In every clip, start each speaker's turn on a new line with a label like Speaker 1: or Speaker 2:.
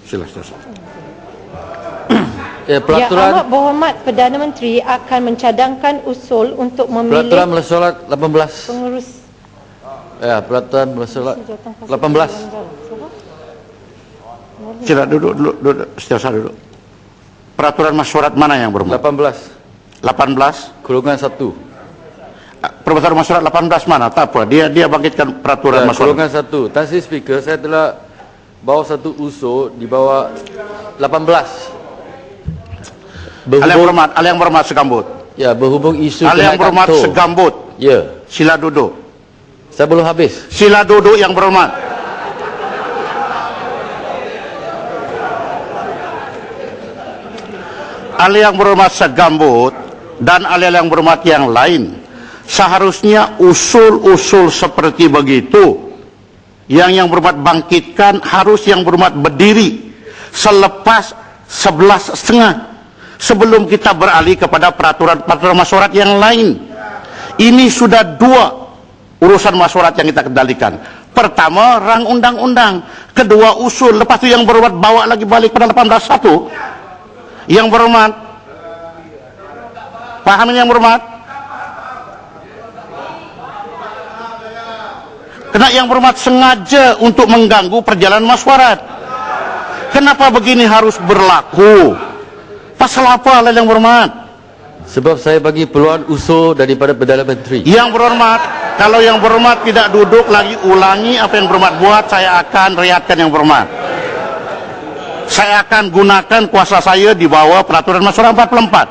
Speaker 1: Silakan.
Speaker 2: Ya,
Speaker 3: Yang amat berhormat Perdana Menteri akan mencadangkan usul untuk memilih
Speaker 2: Peraturan Mesyuarat 18.
Speaker 3: pengurus
Speaker 2: Ya, Peraturan Mesyuarat 18.
Speaker 1: Sila duduk. Setiausaha duduk. Peraturan Mesyuarat mana yang berhormat?
Speaker 2: 18.
Speaker 1: 18.
Speaker 2: Golongan 1.
Speaker 1: Peraturan Mesyuarat 18 mana? Tak apa. Dia bangkitkan peraturan
Speaker 2: Ya,
Speaker 1: Mesyuarat.
Speaker 2: golongan 1. Tan Sri Speaker, saya telah bawa satu usul di bawah 18.
Speaker 1: Ahli yang berhormat Segambut.
Speaker 2: Ya, berhubung isu
Speaker 1: Ahli yang berhormat
Speaker 2: tol.
Speaker 1: Segambut.
Speaker 2: Ya,
Speaker 1: Sila duduk.
Speaker 2: saya belum habis.
Speaker 1: Sila duduk yang berhormat. Ahli yang berhormat Segambut dan ahli yang berhormat yang lain, seharusnya usul-usul seperti begitu yang berhormat bangkitkan harus yang berhormat berdiri selepas 11.30 sebelum kita beralih kepada peraturan mesyuarat yang lain. Ini sudah dua urusan mesyuarat yang kita kendalikan. Pertama, rang undang-undang. Kedua, usul. Lepas itu yang berhormat bawa lagi balik pada 18.1. Yang berhormat, paham ini yang berhormat? Karena yang berhormat sengaja untuk mengganggu perjalanan mesyuarat. Kenapa begini harus berlaku? Pasal apa yang berhormat?
Speaker 2: Sebab saya bagi peluang usul daripada Perdana Menteri.
Speaker 1: Yang berhormat, kalau yang berhormat tidak duduk lagi, ulangi apa yang berhormat buat, saya akan riatkan yang berhormat. Saya akan gunakan kuasa saya di bawah peraturan mesyuarat 44.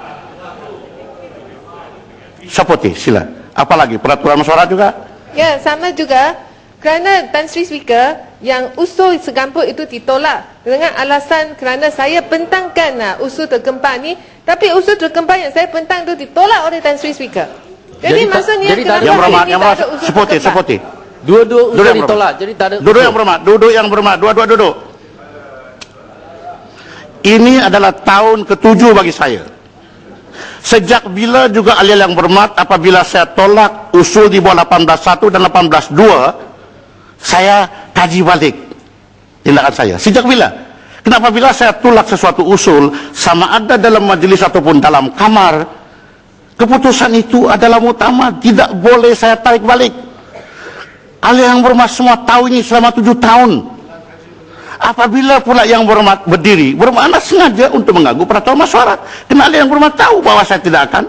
Speaker 1: Seperti, sila. Apalagi peraturan mesyuarat juga?
Speaker 4: Ya, sama juga. Kerana Tan Sri Speaker, yang usul Segambut itu ditolak dengan alasan kerana saya bentangkan usul tergempar ni, tapi usul tergempar yang saya bentang itu ditolak oleh Tan Sri Speaker. Jadi maksudnya kenapa
Speaker 1: yang berhormat,
Speaker 4: ini
Speaker 1: yang
Speaker 4: tak
Speaker 1: berhormat,
Speaker 4: ada usul
Speaker 1: seperti.
Speaker 4: tergempar?
Speaker 2: Dua-dua usul
Speaker 1: yang
Speaker 2: ditolak, jadi tak ada
Speaker 1: Duduk yang berhormat, duduk yang berhormat, dua-dua duduk. Ini adalah tahun ke-7 bagi saya. Sejak bila juga ahli yang berhormat, apabila saya tolak usul di bawah 18.1 dan 18.2, saya kaji balik tindakan saya. Sejak bila? Kenapa bila saya tolak sesuatu usul, sama ada dalam majlis ataupun dalam kamar, keputusan itu adalah muktamad, tidak boleh saya tarik balik. Ahli yang berhormat semua tahu ini selama 7 tahun. Apabila pula yang berhormat berdiri, bermakna sengaja untuk mengganggu peraturan mesyuarat. Karena ahli yang berhormat tahu bahwa saya tidak akan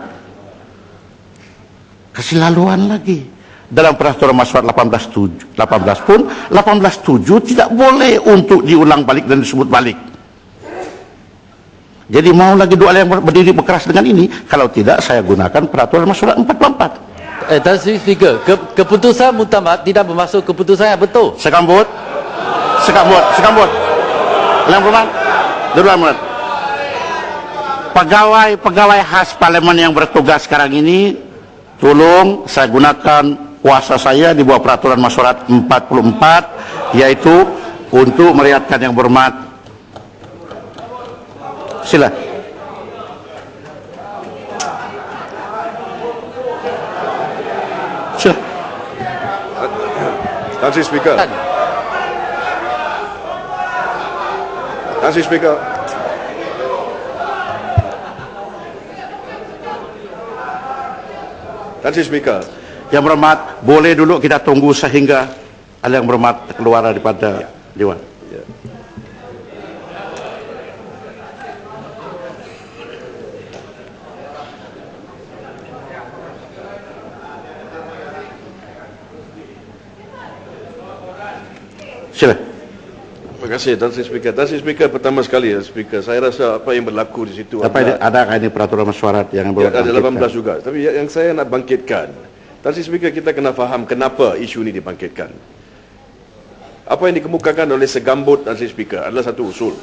Speaker 1: kesilaluan lagi. Dalam peraturan mesyuarat 18 pun 18.7 tidak boleh untuk diulang balik dan disebut balik. Jadi mau lagi dua yang berdiri berkeras dengan ini, kalau tidak saya gunakan peraturan mesyuarat 44.
Speaker 2: Tan Sri Speaker, keputusan muktamad tidak bermaksud keputusan yang betul.
Speaker 1: Segambut. Yang berhormat, duduk. Pegawai khas parlimen yang bertugas sekarang ini, tolong saya gunakan kuasa saya di bawah peraturan mesyuarat 44, yaitu untuk meriatkan yang berhormat. Sila. Sila.
Speaker 5: Tan Sri Speaker. Tan Sri Speaker. Tan Sri Speaker.
Speaker 1: Yang berhormat, boleh dulu kita tunggu sehingga ahli yang berhormat keluar daripada Dewan. Sila.
Speaker 5: Terima kasih Tan Sri Speaker. Tan Sri Speaker, pertama sekali ya Speaker, saya rasa apa yang berlaku di situ
Speaker 1: Adakah ini peraturan mesyuarat yang
Speaker 5: ya, ada 18 juga. Tapi yang saya nak bangkitkan, Tan Sri Speaker, kita kena faham kenapa isu ini dibangkitkan. Apa yang dikemukakan oleh Segambut Tan Sri Speaker adalah satu usul.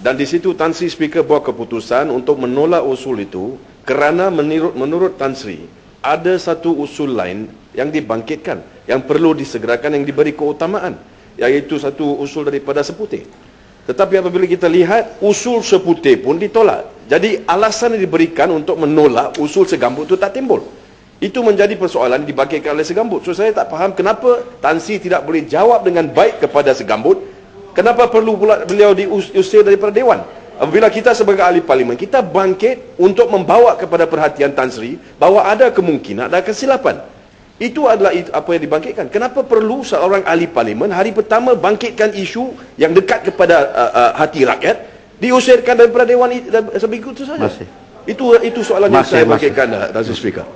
Speaker 5: Dan di situ Tan Sri Speaker buat keputusan untuk menolak usul itu kerana menurut Tan Sri ada satu usul lain yang dibangkitkan, yang perlu disegerakan, yang diberi keutamaan, iaitu satu usul daripada Seputih. Tetapi apabila kita lihat, usul Seputih pun ditolak. Jadi alasan yang diberikan untuk menolak usul Segambut itu tak timbul. Itu menjadi persoalan yang dibangkitkan oleh Segambut. So saya tak faham kenapa Tan Sri tidak boleh jawab dengan baik kepada Segambut Kenapa perlu pula beliau diusir daripada Dewan? Apabila kita sebagai ahli parlimen, kita bangkit untuk membawa kepada perhatian Tan Sri bahawa ada kemungkinan ada kesilapan. Itu adalah apa yang dibangkitkan. Kenapa perlu seorang ahli parlimen hari pertama bangkitkan isu yang dekat kepada hati rakyat, diusirkan daripada Dewan sebegitu saja?
Speaker 1: Masih.
Speaker 5: Itu soalan yang saya bangkitkan, Tan Sri Speaker.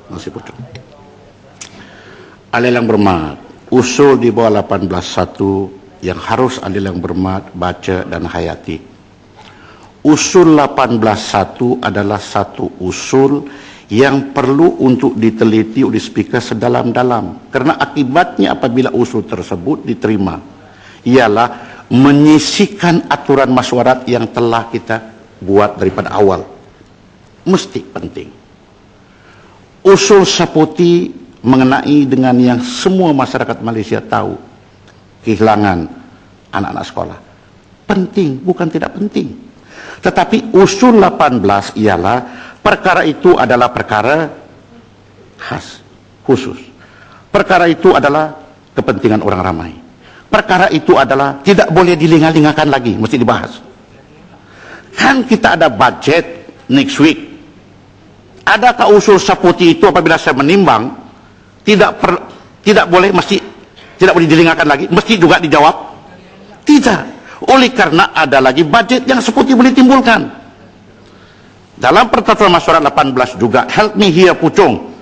Speaker 1: Masih pucuk. Ahli yang berhormat, usul di bawah 18.1 yang harus ahli yang berhormat baca dan hayati. Usul 18.1 adalah satu usul yang perlu untuk diteliti oleh speaker sedalam-dalam. Kerana akibatnya apabila usul tersebut diterima, ialah menyisihkan aturan masyarakat yang telah kita buat daripada awal. Mesti penting. Usul seperti mengenai dengan yang semua masyarakat Malaysia tahu, kehilangan anak-anak sekolah. Penting, bukan tidak penting. Tetapi usul 18 ialah perkara itu adalah perkara khas, khusus. Perkara itu adalah kepentingan orang ramai. Perkara itu adalah tidak boleh dilinga-lingakan lagi, mesti dibahas. Kan kita ada budget next week. Adakah usul seperti itu apabila saya menimbang tidak boleh dilingakan lagi, mesti juga dijawab? Tidak. Oleh karena ada lagi budget yang seperti boleh timbulkan. Dalam Peraturan Masyarakat 18 juga, help me here Pucung,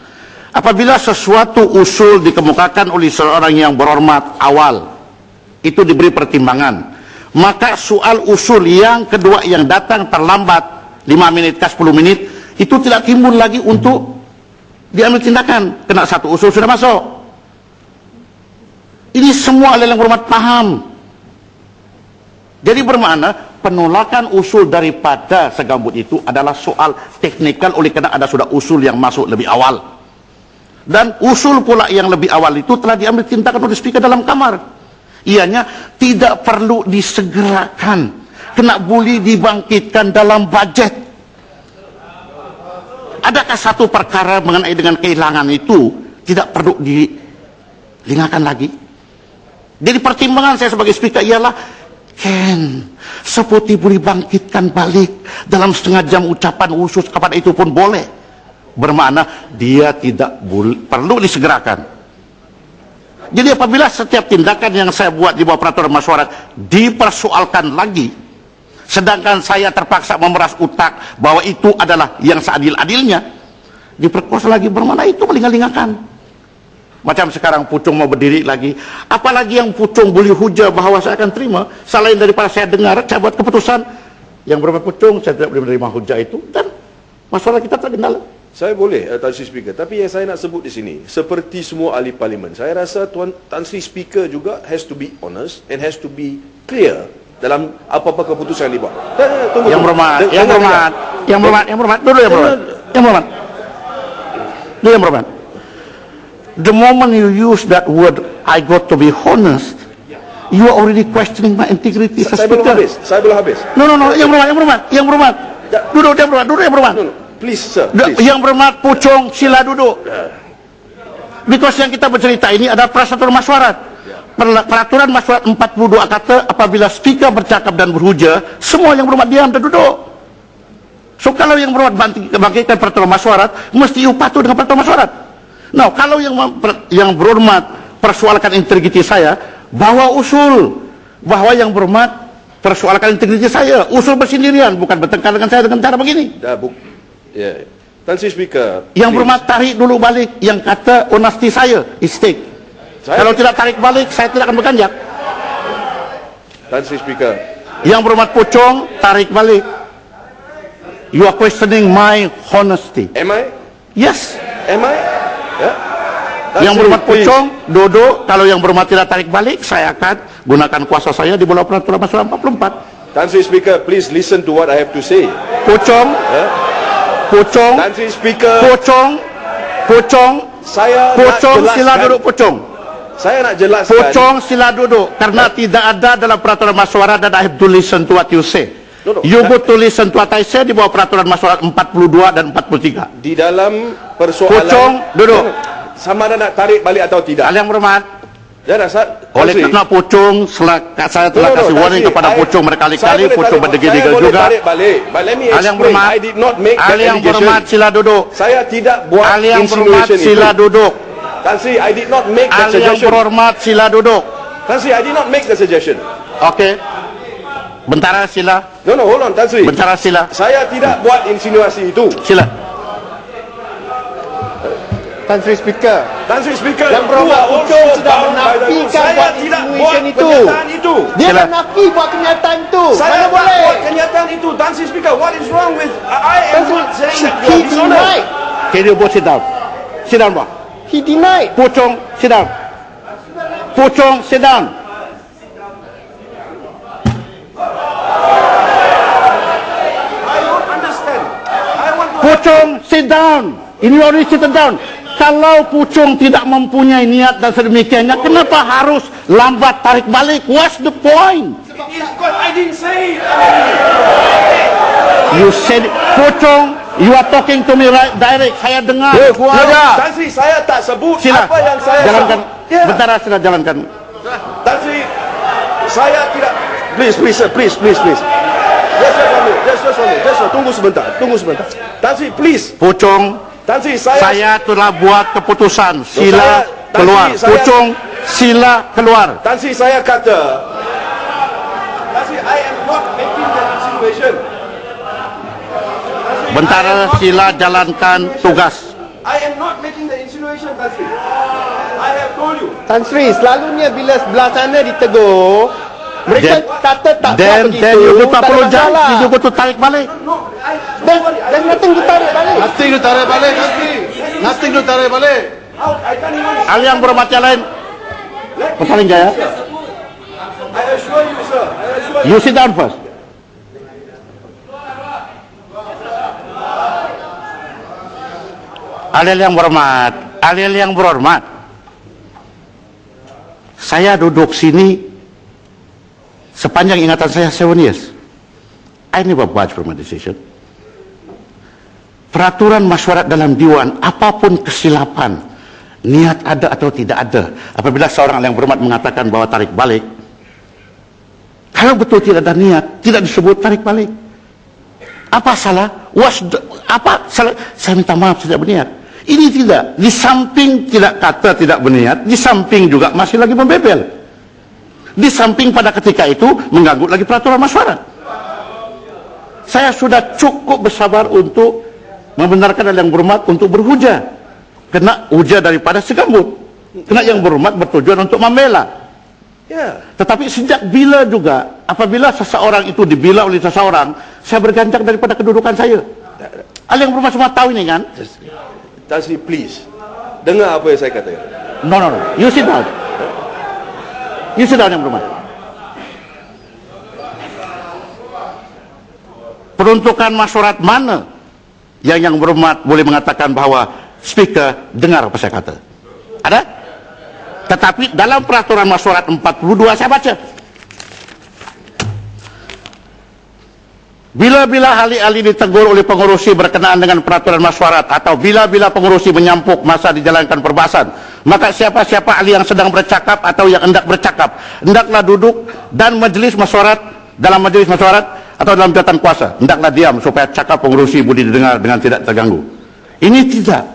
Speaker 1: apabila sesuatu usul dikemukakan oleh seorang yang berhormat awal, itu diberi pertimbangan, maka soal usul yang kedua yang datang terlambat 5 menit ke 10 menit, itu tidak timbul lagi untuk diambil tindakan, kena satu usul sudah masuk. Ini semua ahli yang berhormat paham. Jadi bermakna penolakan usul daripada segambut itu adalah soal teknikal oleh kerana ada sudah usul yang masuk lebih awal. Dan usul pula yang lebih awal itu telah diambil tindakan oleh speaker dalam kamar. Ianya tidak perlu disegerakan, kena boleh dibangkitkan dalam budget. Adakah satu perkara mengenai dengan kehilangan itu tidak perlu dilingakan lagi? Jadi pertimbangan saya sebagai speaker ialah seperti boleh bangkitkan balik dalam setengah jam ucapan usus kepada itu pun boleh. Bermakna dia tidak perlu disegerakan. Jadi apabila setiap tindakan yang saya buat di bawah peraturan masyarakat dipersoalkan lagi, sedangkan saya terpaksa memeras utak bahwa itu adalah yang seadil-adilnya, diperkosa lagi, bermakna itu melinga-lingakan. Macam sekarang Pucung mau berdiri lagi, apalagi yang Pucung boleh hujah bahawa saya akan terima, selain daripada saya dengar, saya buat keputusan yang berapa Pucung, saya tidak boleh menerima hujah itu, dan masalah kita tergendala.
Speaker 5: Saya boleh, Tan Sri Speaker, tapi yang saya nak sebut di sini, seperti semua ahli parlimen, saya rasa Tan Sri Speaker juga has to be honest and has to be clear dalam apa-apa keputusan yang dibuat.
Speaker 1: Yang berhormat, the moment you use that word, I got to be honest, you are already questioning my integrity as a
Speaker 5: Saya belum
Speaker 1: speaker.
Speaker 5: habis.
Speaker 1: No, yang berhormat. Duduk, yang berhormat.
Speaker 5: No, please, sir.
Speaker 1: Yang berhormat Pucung, sila duduk. Because yang kita bercerita ini adalah peraturan masyarakat. Peraturan masyarakat 42 kata apabila speaker bercakap dan berhujah, semua yang berhormat diam dan duduk. So kalau yang berhormat bangkitkan peraturan masyarakat, mesti patuh dengan peraturan masyarakat. Nah, kalau yang berhormat persoalkan integriti saya, bawa usul bahwa yang berhormat persoalkan integriti saya, usul bersendirian, bukan bertengkar dengan saya dengan cara begini.
Speaker 5: Tan Sri Speaker,
Speaker 1: yang berhormat tarik dulu balik yang kata honesty saya is stake. Kalau tidak tarik balik, saya tidak akan berkanjak.
Speaker 5: Tan Sri Speaker,
Speaker 1: yang berhormat Pucung, tarik balik. You are questioning my honesty.
Speaker 5: am I?
Speaker 1: Yes.
Speaker 5: Am I? Yeah.
Speaker 1: Yang berhormat Pucung, duduk. Kalau yang berhormat tidak tarik balik, saya akan gunakan kuasa saya di bawah peraturan masyarakat 44.
Speaker 5: Tan Sri Speaker, please listen to what I have to say.
Speaker 1: Pucung, Pucung,
Speaker 5: Tan Sri Speaker,
Speaker 1: Pucung,
Speaker 5: saya
Speaker 1: Pucung,
Speaker 5: nak
Speaker 1: sila
Speaker 5: jelaskan.
Speaker 1: duduk Pucung.
Speaker 5: Saya nak jelaskan.
Speaker 1: Pucung, sila duduk. Karena tidak ada dalam peraturan masyarakat that I have to listen to what you say.
Speaker 5: No.
Speaker 1: You got to listen to what I say di bawah peraturan masyarakat 42 dan 43.
Speaker 5: Di dalam persoalan
Speaker 1: Pucung, duduk.
Speaker 5: sama ada nak tarik balik atau tidak.
Speaker 1: Yang berhormat,
Speaker 5: Dan
Speaker 1: Oleh
Speaker 5: Tan Sri,
Speaker 1: kerana Puchong, saya telah kasih warning kepada Puchong berkali-kali, Puchong berdegil-degil
Speaker 5: saya boleh
Speaker 1: juga.
Speaker 5: tarik balik. But let me
Speaker 1: Ahli yang
Speaker 5: explain.
Speaker 1: berhormat,
Speaker 5: I did not make that
Speaker 1: ahli yang berhormat,
Speaker 5: allegation.
Speaker 1: sila duduk.
Speaker 5: Saya tidak buat
Speaker 1: Ahli yang berhormat,
Speaker 5: insinuation
Speaker 1: sila
Speaker 5: itu.
Speaker 1: duduk.
Speaker 5: Tan Sri, I did not make that
Speaker 1: Ahli yang
Speaker 5: suggestion.
Speaker 1: berhormat, sila duduk.
Speaker 5: Tan Sri, I did not make the suggestion.
Speaker 1: Okey. Bentara sila.
Speaker 5: No, hold on, Tan Sri.
Speaker 1: Bentara sila.
Speaker 5: Saya tidak buat insinuasi itu.
Speaker 1: Sila.
Speaker 6: Tan Sri Speaker,
Speaker 5: Tan Sri Speaker,
Speaker 6: Yang Berhormat
Speaker 5: you are
Speaker 6: Puchong
Speaker 5: also
Speaker 6: sudah
Speaker 5: bound by the
Speaker 6: menafikan
Speaker 5: rules. Saya
Speaker 6: buat
Speaker 5: tidak buat
Speaker 6: insinuation itu.
Speaker 5: pernyataan itu.
Speaker 6: dia
Speaker 1: Sila.
Speaker 6: dah nafi buat kenyataan tu.
Speaker 5: Saya
Speaker 6: Mana
Speaker 5: tak
Speaker 6: boleh?
Speaker 5: buat kenyataan itu. Tan Sri Speaker, what is wrong with I
Speaker 6: Tan
Speaker 5: am
Speaker 6: Sri,
Speaker 5: not saying that you
Speaker 6: he
Speaker 5: are dishonest.
Speaker 6: denied.
Speaker 1: Can you both sit down? Sit down, Pak.
Speaker 6: He denied.
Speaker 1: Puchong, sit down. Puchong, sit down.
Speaker 5: I don't understand. I want to
Speaker 1: Puchong, sit down. Ini already sit down. Kalau Puchong tidak mempunyai niat dan sedemikiannya, kenapa harus lambat tarik balik? What's the point?
Speaker 5: It's because I didn't say it.
Speaker 1: You said, Puchong, you are talking to me right direct. Saya dengar.
Speaker 5: Tan Sri, saya tak sebut
Speaker 1: Sila.
Speaker 5: apa yang saya
Speaker 1: Jalankan.
Speaker 5: Ya.
Speaker 1: Bentara sila jalankan.
Speaker 5: Tan Sri, saya tidak. Please, please, sir, please, please, please. Just tunggu sebentar. Tan Sri, please.
Speaker 1: Puchong,
Speaker 5: Tan Sri,
Speaker 1: saya telah buat keputusan. Sila
Speaker 5: saya-
Speaker 1: keluar.
Speaker 5: Tan Sri, saya-
Speaker 1: Puchong, sila keluar.
Speaker 5: Tan Sri, saya kata. Tan Sri, I am not making that insinuation.
Speaker 1: Bentara sila jalankan tugas.
Speaker 5: I am not making the insinuation, Tan Sri. I have told you.
Speaker 6: Tan Sri, selalunya bila sebelah sana ditegur, mereka kata tak buat
Speaker 1: Then
Speaker 6: begitu.
Speaker 1: you go to
Speaker 6: tak ada
Speaker 1: apologize.
Speaker 6: masalah.
Speaker 1: You go to tarik balik.
Speaker 5: No,
Speaker 6: Dan nothing ditarik balik.
Speaker 7: Nothing to tarik balik, nothing to tarik balik.
Speaker 5: how I can't even.
Speaker 1: Ahli yang berhormat yang lain. Bersaling jaya.
Speaker 5: I assure you, sir. I assure you.
Speaker 1: You sit down first. Ahli yang berhormat, ahli yang berhormat. Saya duduk sini sepanjang ingatan saya 7 years. I never budge from a decision. Peraturan masyarakat dalam Dewan, apapun kesilapan, niat ada atau tidak ada, apabila seorang ahli yang berhormat mengatakan bahwa tarik balik, kalau betul tidak ada niat, tidak disebut tarik balik. Apa salah? Apa salah? Saya minta maaf, saya tidak berniat. Ini tidak. Di samping tidak kata tidak berniat, di samping juga masih lagi membebel. Di samping pada ketika itu mengganggu lagi peraturan masyarakat. Saya sudah cukup bersabar untuk membenarkan ahli yang berhormat untuk berhujah. Kena hujah daripada segambut. Kena yang berhormat bertujuan untuk membela.
Speaker 5: Yeah.
Speaker 1: Tetapi sejak bila juga, apabila seseorang itu dibela oleh seseorang, saya berganjak daripada kedudukan saya. Ahli yang berhormat semua tahu ini kan?
Speaker 5: Tan Sri, please. Dengar apa yang saya kata.
Speaker 1: No. You sit down. You sit down yang berhormat. Peruntukan masyarakat mana yang berhormat boleh mengatakan bahawa speaker dengar apa saya kata? Ada? Tetapi dalam peraturan masyarakat 42 saya baca. Bila-bila ahli-ahli ditegur oleh pengurusi berkenaan dengan peraturan masyarakat atau bila-bila pengurusi menyampuk masa dijalankan perbahasan, maka siapa-siapa ahli yang sedang bercakap atau yang hendak bercakap, hendaklah duduk dan majlis masyarakat dalam majlis masyarakat atau dalam jawatan kuasa, hendaklah diam supaya cakap pengurusi boleh didengar dengan tidak terganggu. Ini tidak.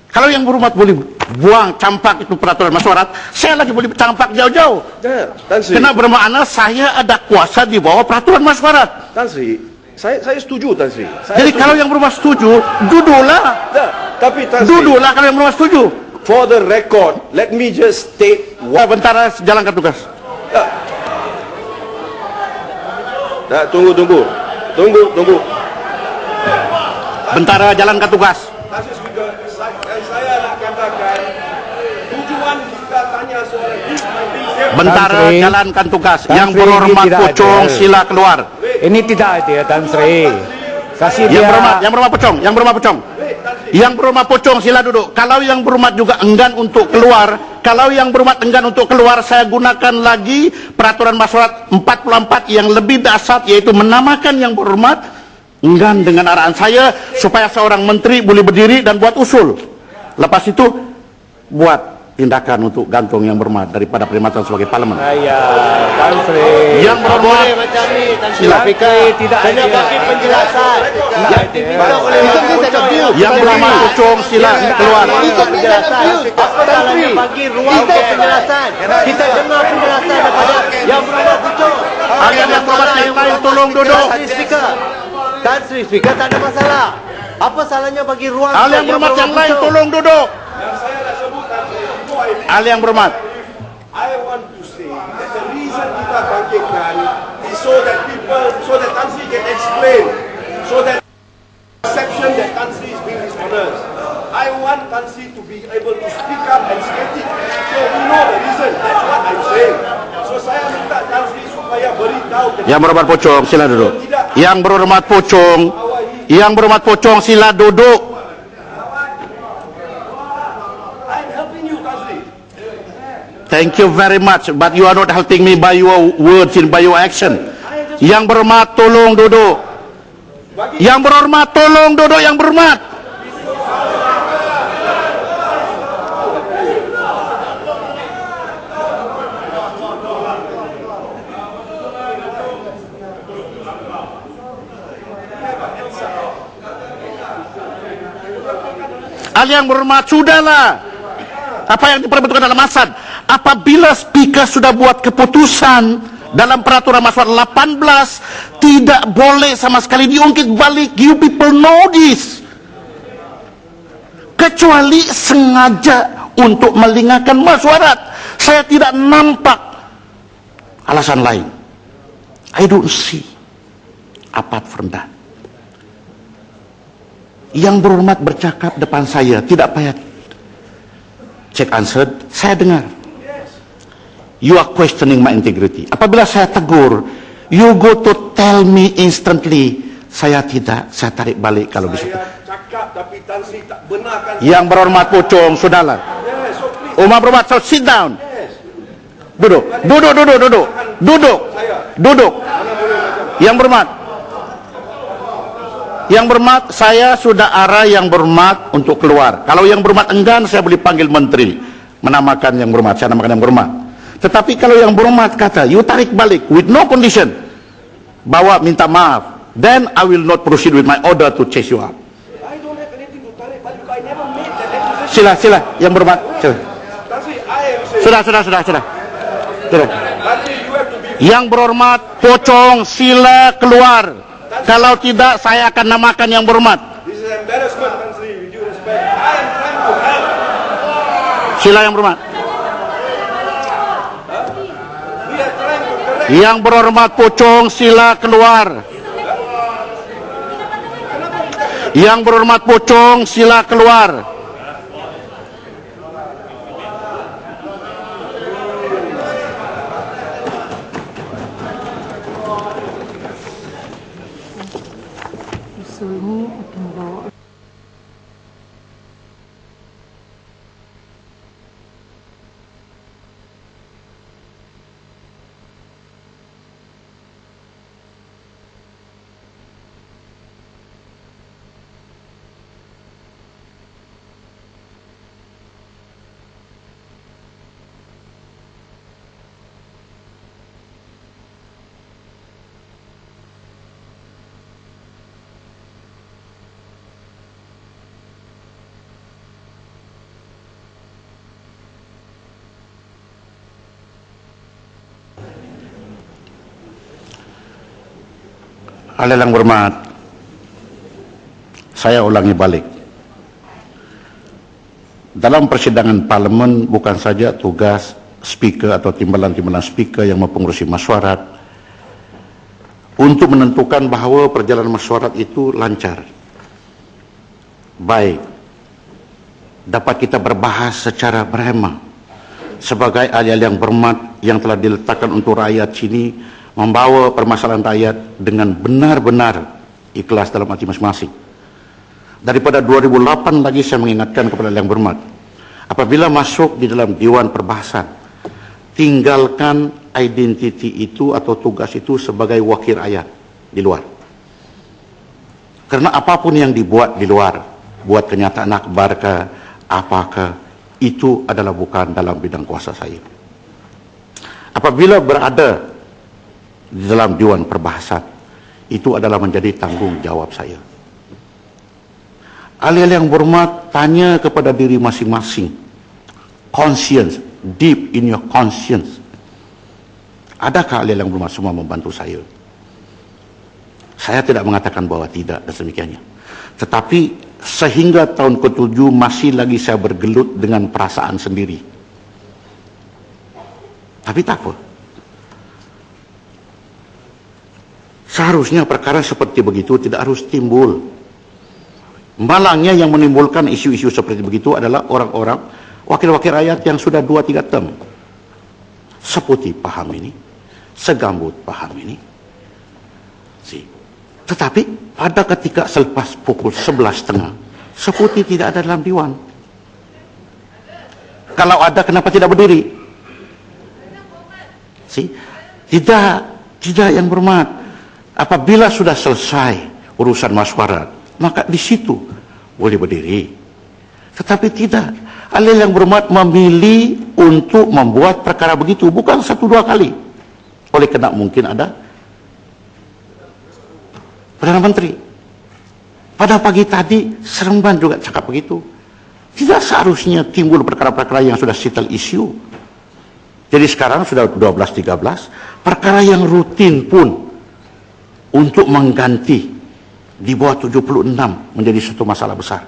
Speaker 1: Kalau yang berhormat boleh buang campak itu peraturan masyarakat, saya lagi boleh campak jauh-jauh.
Speaker 5: Ya, Tan Sri.
Speaker 1: Kena bermakna saya ada kuasa di bawah peraturan masyarakat.
Speaker 5: Tan Sri, saya setuju, Tan Sri.
Speaker 1: Jadi kalau yang berhormat setuju, duduklah.
Speaker 5: Tapi Tan Sri,
Speaker 1: Duduklah kalau yang berhormat setuju.
Speaker 5: for the record, let me just state
Speaker 1: Bentara jalankan tugas.
Speaker 5: Tunggu.
Speaker 1: Bentara jalankan tugas.
Speaker 5: Tan Sri Speaker, saya nak katakan tujuan kita tanya soal ini.
Speaker 1: Bentara
Speaker 6: Tan Sri.
Speaker 1: jalankan tugas.
Speaker 6: Tan
Speaker 1: Yang
Speaker 6: Sri,
Speaker 1: berhormat
Speaker 6: ini tidak
Speaker 1: Puchong
Speaker 6: adil.
Speaker 1: sila keluar.
Speaker 6: Ini tidak adil, Tan Sri. Kasih dia.
Speaker 1: Yang berhormat Puchong, Yang berhormat Puchong sila duduk. Kalau yang berhormat juga enggan untuk keluar, saya gunakan lagi peraturan masyarakat 44 yang lebih dasar, yaitu menamakan yang berhormat enggan dengan arahan saya supaya seorang menteri boleh berdiri dan buat usul. Lepas itu buat tindakan untuk gantung Yang Berhormat daripada perkhidmatan sebagai parlimen.
Speaker 6: Tan Sri.
Speaker 1: Yang Berhormat,
Speaker 6: boleh macam ni, Tan Sri. Tidak kena bagi penjelasan. Yang diminta oleh
Speaker 1: Yang Berhormat Puchong sila keluar.
Speaker 6: Itu penjelasan. Apa salahnya bagi ruang untuk penjelasan? Kita dengar penjelasan daripada Yang Berhormat Puchong.
Speaker 1: Yang Berhormat yang lain tolong duduk.
Speaker 6: Tan Sri Speaker tak ada masalah. Apa salahnya bagi ruang
Speaker 1: Yang Berhormat yang lain tolong duduk. Yang Berhormat.
Speaker 7: I want to say that the reason kita bangkitkan is so that Tan Sri can explain, so that perception that Tan Sri is being dishonest. I want Tan Sri to be able to speak up and state it, so we know the reason. That's what I'm saying. So saya minta Tan Sri supaya beritahu.
Speaker 1: Yang Berhormat Puchong sila duduk. Yang Berhormat Puchong, Yang Berhormat Puchong sila duduk.
Speaker 7: I'm helping you, Tan Sri.
Speaker 1: Thank you very much, but you are not helping me by your words and by your action. Yang Berhormat tolong duduk. Yang Berhormat tolong duduk. Yang Berhormat. Yang Berhormat, sudahlah. Apa yang diperbentukkan dalam asad, apabila speaker sudah buat keputusan dalam peraturan Masyarakat 18 tidak boleh sama sekali diungkit balik. You people know this. Kecuali sengaja untuk melingakkan masyarakat. Saya tidak nampak alasan lain. I don't see apart from that. Yang Berhormat bercakap depan saya, tidak payah check answer, saya dengar. You are questioning my integrity. Apabila saya tegur, you go to tell me instantly. Saya tidak, saya tarik balik kalau bisa.
Speaker 7: Saya cakap tapi Tan Sri tak benarkan.
Speaker 1: Yang Berhormat Puchong, sudahlah.
Speaker 7: Yes, so please.
Speaker 1: Umar Berhormat, so sit down.
Speaker 7: Yes.
Speaker 1: Duduk, duduk, duduk, duduk, duduk, duduk. Yang Berhormat, Yang Berhormat, saya sudah arah Yang Berhormat untuk keluar. Kalau Yang Berhormat enggan, saya boleh panggil menteri menamakan Yang Berhormat, saya namakan Yang Berhormat. Tetapi kalau Yang Berhormat kata, you tarik balik with no condition, bawa minta maaf, then I will not proceed with my order to chase you up.
Speaker 7: I don't have anything to tarik balik. I never made that accusation.
Speaker 1: Sila, sila, Yang Berhormat, sila.
Speaker 7: Tan Sri, I am saying.
Speaker 1: Sudah. Sudah.
Speaker 7: Tan Sri, you have to be.
Speaker 1: Yang Berhormat Puchong, sila keluar. Kalau tidak, saya akan namakan Yang Berhormat.
Speaker 7: This is embarrassment, Tan Sri. With due respect, I am trying to help.
Speaker 1: Sila Yang Berhormat.
Speaker 7: We are trying to correct.
Speaker 1: Yang Berhormat Puchong, sila keluar. Yang Berhormat Puchong, sila keluar. Yang Berhormat, saya ulangi balik. Dalam persidangan parlimen bukan saja tugas speaker atau timbalan-timbalan speaker yang mempengaruhi mesyuarat untuk menentukan bahawa perjalanan mesyuarat itu lancar, baik, dapat kita berbahas secara berhemah sebagai ahli yang berhormat yang telah diletakkan untuk rakyat sini membawa permasalahan rakyat dengan benar-benar ikhlas dalam hati masing-masing. Daripada 2008 lagi saya mengingatkan kepada Yang Berhormat, apabila masuk di dalam Dewan Perbahasan, tinggalkan identiti itu atau tugas itu sebagai wakil rakyat di luar. Karena apapun yang dibuat di luar, buat kenyataan akhbar ke apakah, itu adalah bukan dalam bidang kuasa saya. Apabila berada di dalam Dewan Perbahasan, itu adalah menjadi tanggung jawab saya. Ahli-ahli yang berhormat, tanya kepada diri masing-masing. Conscience, deep in your conscience. Adakah ahli yang berhormat semua membantu saya? Saya tidak mengatakan bahwa tidak dan demikiannya. Tetapi sehingga tahun ke-7 masih lagi saya bergelut dengan perasaan sendiri. Tapi tak apa. Seharusnya perkara seperti begitu tidak harus timbul. Malangnya yang menimbulkan isu-isu seperti begitu adalah orang-orang wakil-wakil rakyat yang sudah 2-3 term. Seputi paham ini, segambut paham ini. Tetapi pada ketika selepas pukul 11.30, Seputi tidak ada dalam Dewan. Kalau ada, kenapa tidak berdiri? Tidak yang berhormat. Apabila sudah selesai urusan masyarakat, maka di situ boleh berdiri. Tetapi tidak. Ahli yang berhormat memilih untuk membuat perkara begitu, bukan 1-2 kali. Oleh kerana mungkin ada Perdana Menteri. Pada pagi tadi, Seremban juga cakap begitu. Tidak seharusnya timbul perkara-perkara yang sudah settle issue. Jadi sekarang sudah 12.13, perkara yang rutin pun untuk mengganti di bawah 76 menjadi satu masalah besar.